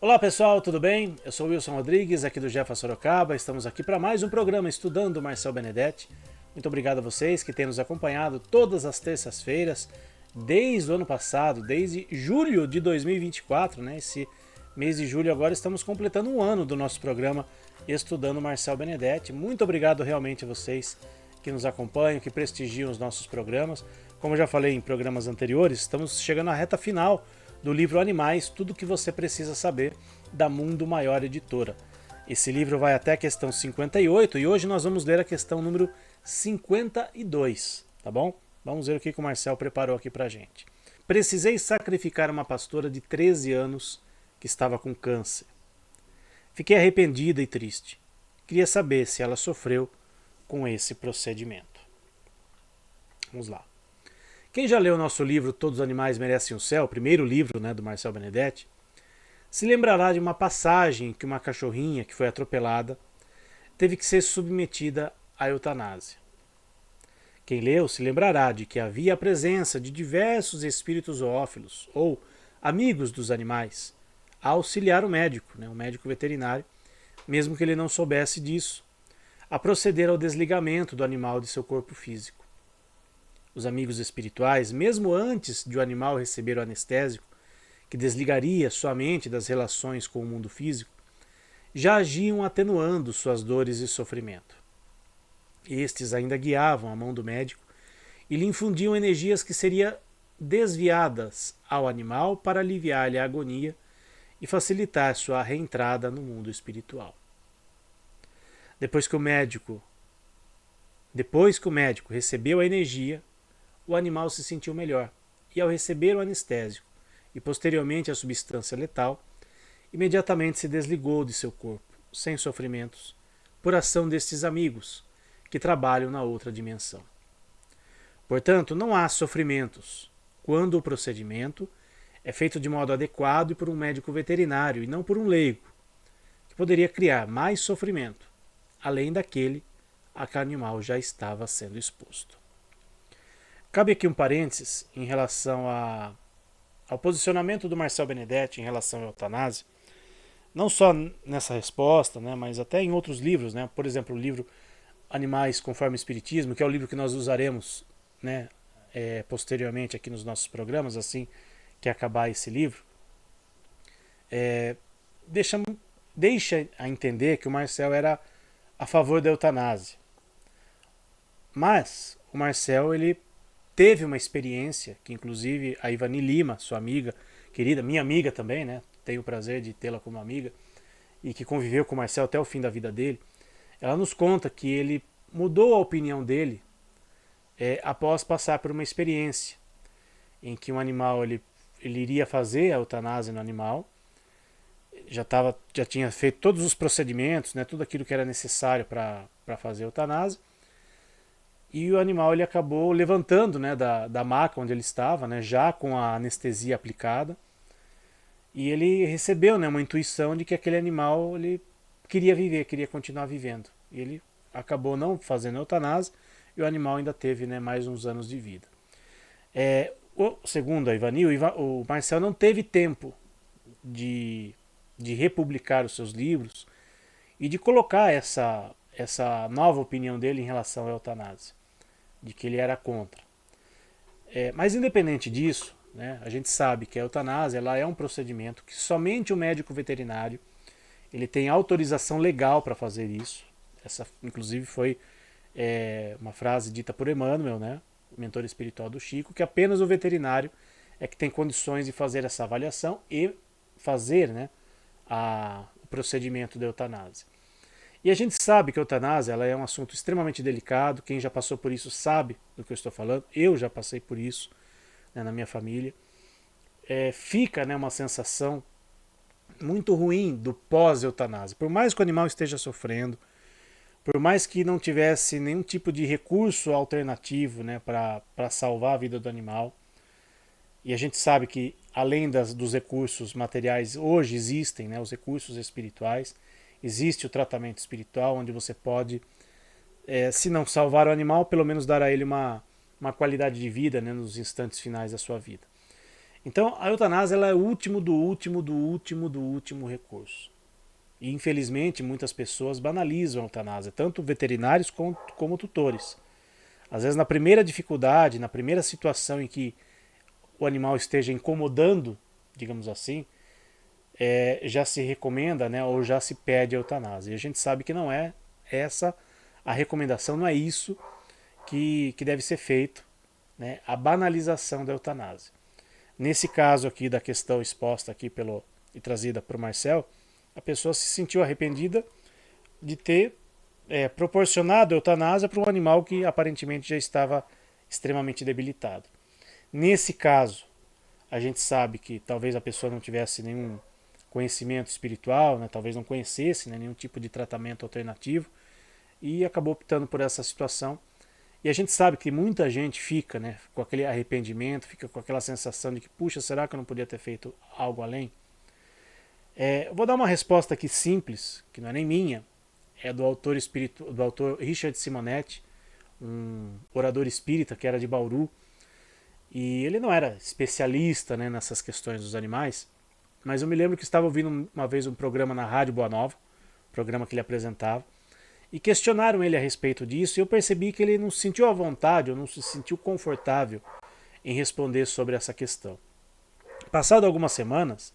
Olá pessoal, tudo bem? Eu sou Wilson Rodrigues, aqui do Jefa Sorocaba. Estamos aqui para mais um programa Estudando Marcel Benedetti. Muito obrigado a vocês que têm nos acompanhado todas as terças-feiras, desde o ano passado, desde julho de 2024, né? Esse mês de julho agora estamos completando um ano do nosso programa Estudando Marcel Benedetti. Muito obrigado realmente a vocês que nos acompanham, que prestigiam os nossos programas. Como eu já falei em programas anteriores, estamos chegando à reta final do livro Animais, tudo o que você precisa saber, da Mundo Maior Editora. Esse livro vai até a questão 58 e hoje nós vamos ler a questão número 52, tá bom? Vamos ver o que o Marcel preparou aqui pra gente. Precisei sacrificar uma pastora de 13 anos que estava com câncer. Fiquei arrependida e triste. Queria saber se ela sofreu com esse procedimento. Vamos lá. Quem já leu o nosso livro Todos os Animais Merecem o Céu, o primeiro livro, né, do Marcel Benedetti, se lembrará de uma passagem em que uma cachorrinha que foi atropelada teve que ser submetida à eutanásia. Quem leu se lembrará de que havia a presença de diversos espíritos zoófilos, ou amigos dos animais, a auxiliar o médico, né, o médico veterinário, mesmo que ele não soubesse disso, a proceder ao desligamento do animal de seu corpo físico. Os amigos espirituais, mesmo antes de o animal receber o anestésico, que desligaria sua mente das relações com o mundo físico, já agiam atenuando suas dores e sofrimento. Estes ainda guiavam a mão do médico e lhe infundiam energias que seriam desviadas ao animal para aliviar-lhe a agonia e facilitar sua reentrada no mundo espiritual. Depois que o médico recebeu a energia, o animal se sentiu melhor e, ao receber o anestésico e posteriormente a substância letal, imediatamente se desligou de seu corpo, sem sofrimentos, por ação destes amigos que trabalham na outra dimensão. Portanto, não há sofrimentos quando o procedimento é feito de modo adequado e por um médico veterinário e não por um leigo, que poderia criar mais sofrimento, além daquele a que o animal já estava sendo exposto. Cabe aqui um parênteses em relação ao posicionamento do Marcel Benedetti em relação à eutanásia, não só nessa resposta, né, mas até em outros livros, né, por exemplo, o livro Animais Conforme o Espiritismo, que é o livro que nós usaremos, né, posteriormente aqui nos nossos programas, assim que acabar esse livro, deixa, deixa a entender que o Marcel era a favor da eutanásia. Mas o Marcel, ele teve uma experiência que inclusive a Ivani Lima, sua amiga querida, minha amiga também, né? Tenho o prazer de tê-la como amiga e que conviveu com o Marcel até o fim da vida dele. Ela nos conta que ele mudou a opinião dele após passar por uma experiência em que um animal ele iria fazer a eutanásia no animal, já tinha feito todos os procedimentos, né? Tudo aquilo que era necessário para fazer a eutanásia. E o animal ele acabou levantando, né, da maca onde ele estava, né, já com a anestesia aplicada. E ele recebeu, né, uma intuição de que aquele animal ele queria viver, queria continuar vivendo. E ele acabou não fazendo eutanásia e o animal ainda teve, né, mais uns anos de vida. Segundo a Ivani, o Marcel não teve tempo de republicar os seus livros e de colocar essa nova opinião dele em relação à eutanásia, de que ele era contra. Mas independente disso, né, a gente sabe que a eutanásia ela é um procedimento que somente o médico veterinário ele tem autorização legal para fazer isso. Essa, inclusive, foi uma frase dita por Emmanuel, né, o mentor espiritual do Chico, que apenas o veterinário é que tem condições de fazer essa avaliação e fazer, né, o procedimento da eutanásia. E a gente sabe que a eutanásia ela é um assunto extremamente delicado. Quem já passou por isso sabe do que eu estou falando. Eu já passei por isso, né, na minha família. Fica, né, uma sensação muito ruim do pós-eutanásia. Por mais que o animal esteja sofrendo, por mais que não tivesse nenhum tipo de recurso alternativo, né, para salvar a vida do animal, e a gente sabe que além dos recursos materiais, hoje existem, né, os recursos espirituais, existe o tratamento espiritual, onde você pode, se não salvar o animal, pelo menos dar a ele uma qualidade de vida, né, nos instantes finais da sua vida. Então a eutanásia ela é o último do último do último do último recurso. E infelizmente muitas pessoas banalizam a eutanásia, tanto veterinários como tutores. Às vezes na primeira dificuldade, na primeira situação em que o animal esteja incomodando, digamos assim, já se recomenda, né, ou já se pede a eutanásia. E a gente sabe que não é essa a recomendação, não é isso que deve ser feito, né, a banalização da eutanásia. Nesse caso aqui da questão exposta aqui e trazida por Marcel, a pessoa se sentiu arrependida de ter proporcionado a eutanásia para um animal que aparentemente já estava extremamente debilitado. Nesse caso, a gente sabe que talvez a pessoa não tivesse nenhum conhecimento espiritual, né, talvez não conhecesse, né, nenhum tipo de tratamento alternativo e acabou optando por essa situação. E a gente sabe que muita gente fica, né, com aquele arrependimento, fica com aquela sensação de que, puxa, será que eu não podia ter feito algo além? Eu vou dar uma resposta aqui simples, que não é nem minha, é do autor Richard Simonetti, um orador espírita que era de Bauru, e ele não era especialista, né, nessas questões dos animais, mas eu me lembro que estava ouvindo uma vez um programa na Rádio Boa Nova, programa que ele apresentava, e questionaram ele a respeito disso, e eu percebi que ele não se sentiu à vontade, ou não se sentiu confortável em responder sobre essa questão. Passado algumas semanas,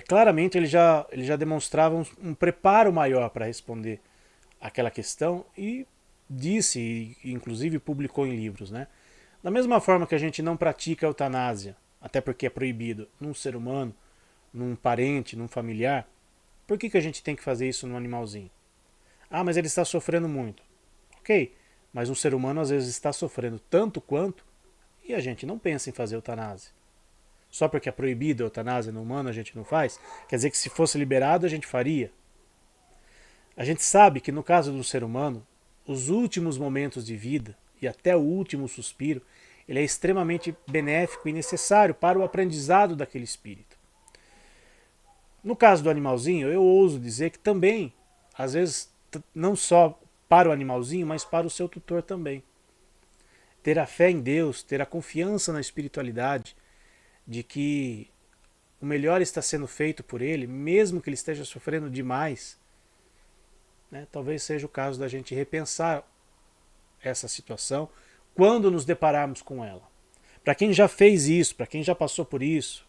claramente ele já demonstrava um preparo maior para responder aquela questão e disse, e inclusive publicou em livros, né? Da mesma forma que a gente não pratica a eutanásia, até porque é proibido, num ser humano, num parente, num familiar, por que a gente tem que fazer isso num animalzinho? Ah, mas ele está sofrendo muito. Ok, mas um ser humano às vezes está sofrendo tanto quanto e a gente não pensa em fazer eutanásia. Só porque é proibido a eutanásia no humano a gente não faz? Quer dizer que se fosse liberado a gente faria? A gente sabe que no caso do ser humano, os últimos momentos de vida e até o último suspiro, ele é extremamente benéfico e necessário para o aprendizado daquele espírito. No caso do animalzinho, eu ouso dizer que também, às vezes, não só para o animalzinho, mas para o seu tutor também. Ter a fé em Deus, ter a confiança na espiritualidade, de que o melhor está sendo feito por ele, mesmo que ele esteja sofrendo demais, né? Talvez seja o caso da gente repensar essa situação quando nos depararmos com ela. Para quem já fez isso, para quem já passou por isso,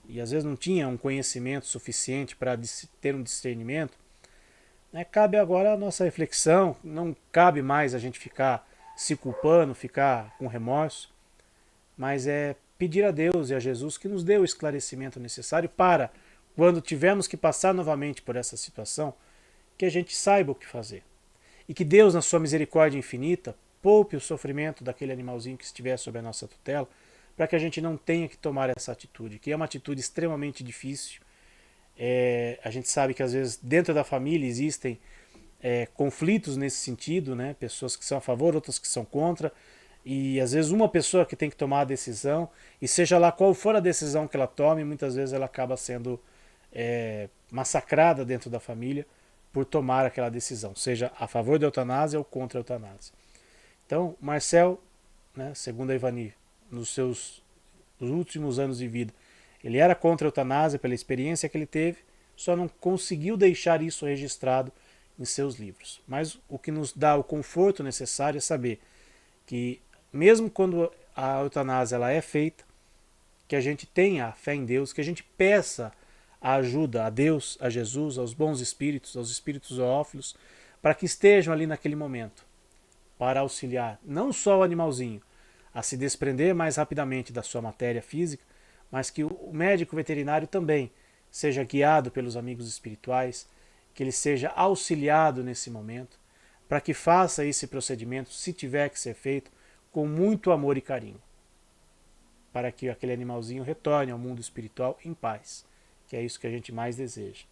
e às vezes não tinha um conhecimento suficiente para ter um discernimento, né, cabe agora a nossa reflexão, não cabe mais a gente ficar se culpando, ficar com remorso, mas é pedir a Deus e a Jesus que nos dê o esclarecimento necessário para, quando tivermos que passar novamente por essa situação, que a gente saiba o que fazer. E que Deus, na sua misericórdia infinita, poupe o sofrimento daquele animalzinho que estiver sob a nossa tutela, para que a gente não tenha que tomar essa atitude, que é uma atitude extremamente difícil. A gente sabe que às vezes dentro da família existem conflitos nesse sentido, né? Pessoas que são a favor, outras que são contra, e às vezes uma pessoa que tem que tomar a decisão, e seja lá qual for a decisão que ela tome, muitas vezes ela acaba sendo massacrada dentro da família por tomar aquela decisão, seja a favor da eutanásia ou contra a eutanásia. Então, Marcel, né, segundo a Ivani, nos últimos anos de vida, ele era contra a eutanásia pela experiência que ele teve, só não conseguiu deixar isso registrado em seus livros. Mas o que nos dá o conforto necessário é saber que, mesmo quando a eutanásia ela é feita, que a gente tenha a fé em Deus, que a gente peça a ajuda a Deus, a Jesus, aos bons espíritos, aos espíritos zoófilos, para que estejam ali naquele momento, para auxiliar não só o animalzinho a se desprender mais rapidamente da sua matéria física, mas que o médico veterinário também seja guiado pelos amigos espirituais, que ele seja auxiliado nesse momento, para que faça esse procedimento, se tiver que ser feito, com muito amor e carinho, para que aquele animalzinho retorne ao mundo espiritual em paz, que é isso que a gente mais deseja.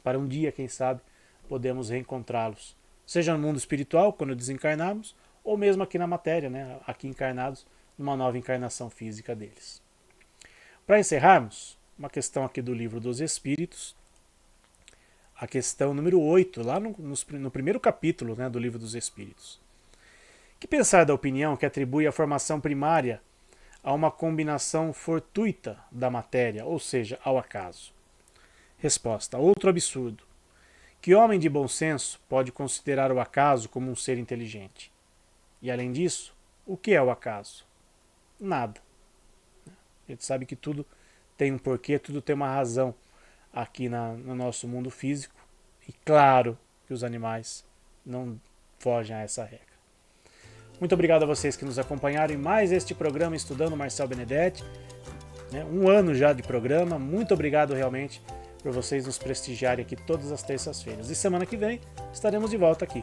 Para um dia, quem sabe, podemos reencontrá-los, seja no mundo espiritual, quando desencarnarmos, ou mesmo aqui na matéria, né, aqui encarnados, numa nova encarnação física deles. Para encerrarmos, uma questão aqui do Livro dos Espíritos, a questão número 8, lá no primeiro capítulo, né, do Livro dos Espíritos. Que pensar da opinião que atribui a formação primária a uma combinação fortuita da matéria, ou seja, ao acaso? Resposta: outro absurdo. Que homem de bom senso pode considerar o acaso como um ser inteligente? E além disso, o que é o acaso? Nada. A gente sabe que tudo tem um porquê, tudo tem uma razão aqui no nosso mundo físico. E claro que os animais não fogem a essa regra. Muito obrigado a vocês que nos acompanharam em mais este programa Estudando Marcel Benedetti. Um ano já de programa. Muito obrigado realmente por vocês nos prestigiarem aqui todas as terças-feiras. E semana que vem estaremos de volta aqui.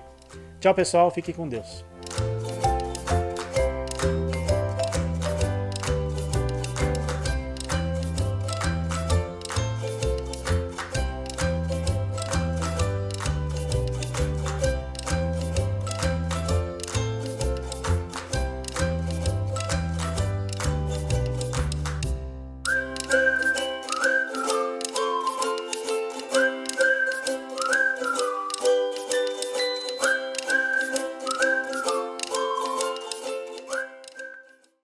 Tchau, pessoal. Fiquem com Deus.